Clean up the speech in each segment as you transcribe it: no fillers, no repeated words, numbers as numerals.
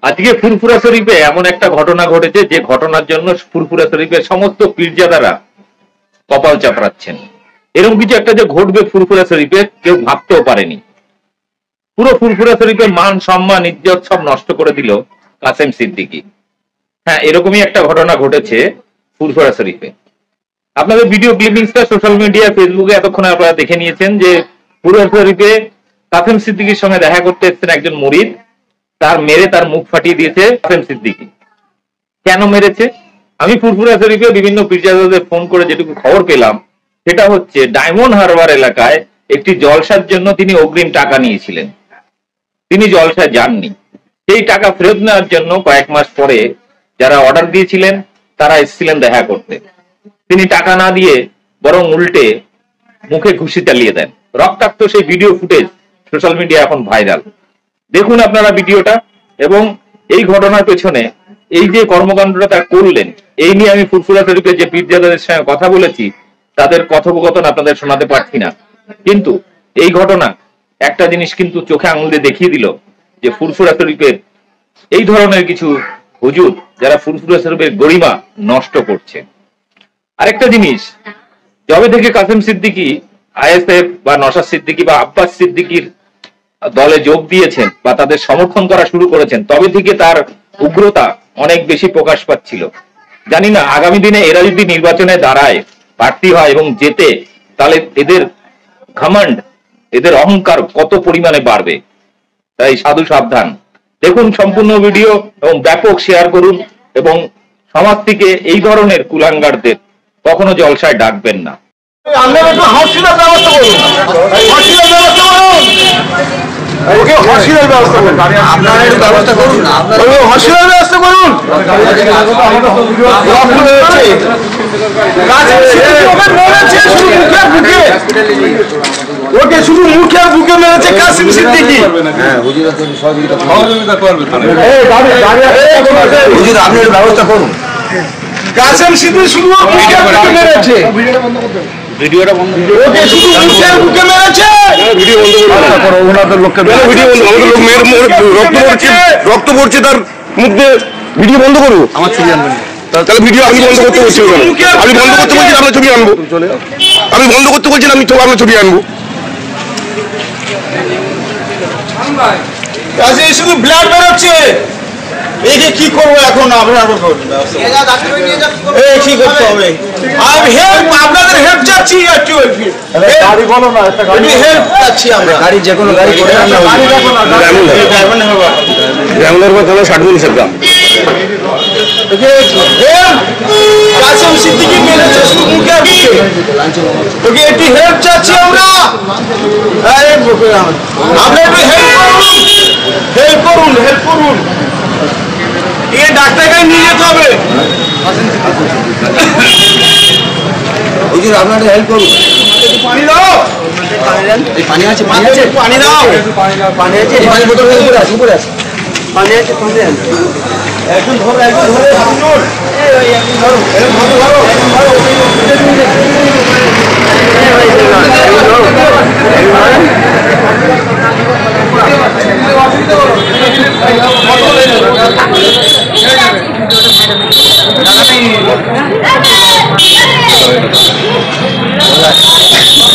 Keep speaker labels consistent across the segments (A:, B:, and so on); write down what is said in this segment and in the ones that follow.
A: আজকে ফুরফুরা শরীফে এমন একটা ঘটনা ঘটেছে যে ঘটনার জন্য ফুরফুরা শরীফের সমস্ত পীরজাদারা কপাল চাপড়াচ্ছেন। এরকম কিছু একটা যে ঘটবে ফুরফুরা শরীফে কেউ ভাবতেও পারেনি। পুরো ফুরফুরা শরীফের মান সম্মান ইজ্জত সব নষ্ট করে দিল কাসেম সিদ্দিকী। হ্যাঁ, এরকমই একটা ঘটনা ঘটেছে ফুরফুরা শরীফে। আপনাদের ভিডিও ক্লিপিংসটা সোশ্যাল মিডিয়া ফেসবুকে এতক্ষণে আপনারা দেখে নিয়েছেন যে ফুরফুরা শরীফে কাসেম সিদ্দিকীর সঙ্গে দেখা করতে এসেছেন একজন মুরিদ, তার মেরে তার মুখ ফাটিয়ে দিয়েছে কাসেম সিদ্দিকী। কেন মেরেছে? আমি ফুরফুরা শরীফে বিভিন্ন পীরজাদাদের ফোন করে যেটুকু খবর পেলাম সেটা হচ্ছে ডায়মন্ড হারবার এলাকায় একটি জলসার জন্য তিনি অগ্রিম টাকা নিয়েছিলেন, তিনি জলসায় যাননি। সেই টাকা ফেরত নেওয়ার জন্য কয়েক মাস পরে যারা অর্ডার দিয়েছিলেন তারা এসেছিলেন দেখা করতে। তিনি টাকা না দিয়ে বরং উল্টে মুখে ঘুষি চালিয়ে দেন। রক্তাক্ত সেই ভিডিও ফুটেজ সোশ্যাল মিডিয়া এখন ভাইরাল। দেখুন আপনারা ভিডিওটা, এবং এই ঘটনার পেছনে এই যে কর্মকাণ্ডটা তারা করলেন এই নিয়ে আমি ফুরফুরা শরীফে যে পীরজাদাদের সঙ্গে কথা বলেছি তাদের কথোপকথন আপনাদের শোনাতে পারছি না, কিন্তু এই ঘটনা একটা জিনিস কিন্তু চোখে আঙুল দিয়ে দেখিয়ে দিল যে ফুরফুরা শরীফের এই ধরনের কিছু হুজুর যারা ফুরফুরা শরীফের গরিমা নষ্ট করছে। আরেকটা জিনিস, যবে থেকে কাসেম সিদ্দিকী আইএসএফ বা নওশাদ সিদ্দিকী বা আব্বাস সিদ্দিকীর দলে যোগ দিয়েছেন বা তাদের সমর্থন করা শুরু করেছেন তবে থেকে তার উগ্রতা অনেক বেশি প্রকাশ পাচ্ছিল। জানি না আগামী দিনে এরা যদি নির্বাচনে দাঁড়ায়, প্রার্থী হয় এবং জেতে, তাহলে এদের ঘমন্ড, এদের অহংকার কত পরিমাণে বাড়বে। তাই সাধু সাবধান। দেখুন সম্পূর্ণ ভিডিও এবং ব্যাপক শেয়ার করুন, এবং সমাজ থেকে এই ধরনের কুলাঙ্গারদের কখনো জলসায় ডাকবেন না।
B: ওকে শুধু মুখে আর বুকে মেরেছে কাসেম সিদ্দিকী। আপনার ব্যবস্থা করুন। কাসেম সিদ্দিকী শুধু মুখে বুকে মেরেছে, ভিডিওটা বন্ধ করো। ওকে শুধু মুখে বুকে মেরেছে, ভিডিও বন্ধ করো। ওনাদের লোককে ভিডিও বন্ধ, আমাদের লোক মেয়ের রক্ত পড়ছে তার মুখ দিয়ে, ভিডিও বন্ধ করো। আমার ছবি আনবেন তাহলে ভিডিও আমি বন্ধ করতে বলছি, আমি বন্ধ করতে বলছি আপনার ছবি আনবো, আমি বন্ধ করতে বলছি আমি আপনার ছবি আনবো। শুধু ব্লাড বেরোচ্ছে, একে কি করবো এখন? আপনার কি করতে হবে? আমি হেল্প, আপনাদের হেল্প চাচ্ছি, গাড়ি বলো না, হেল্প চাচ্ছি আমরা। গাড়ি যে কোনো গাড়ি করে আমরা কাসেম সিদ্দিকী মেরেছে শুধু মুখে আর বুকে, ওকে একটু হেল্প চাচ্ছি আমরা। আপনি একটু হেল্প করুন, হেল্প করুন। এই ডাক্তারকে নিয়ে যেতে হবে। আপনারা হেল্প করুন। পানি দাও, পানি আছে, পানি আছে, পানি দাও, পানি আছে, পানি বোতল উপরে আছে, উপরে আছে, পানি আছে, পানি আছে। একদম ধরো, একদম ধরো, একদম ধরো, একদম ধরো,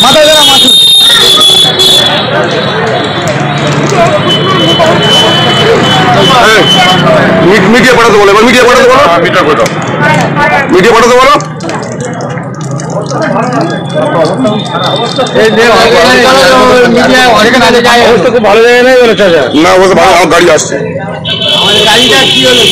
B: মাথা দেওয়া মাথা মিডিয়া পাঠাতে বলো, এবার মিডিয়া পাঠাতে বলো, মিডিয়া পাঠাতে বলো। খুব ভালো জায়গায় নেই বলেছে না, বলতে ভালো। আমার গাড়ি আসছে, আমাদের গাড়িটা কি হলো?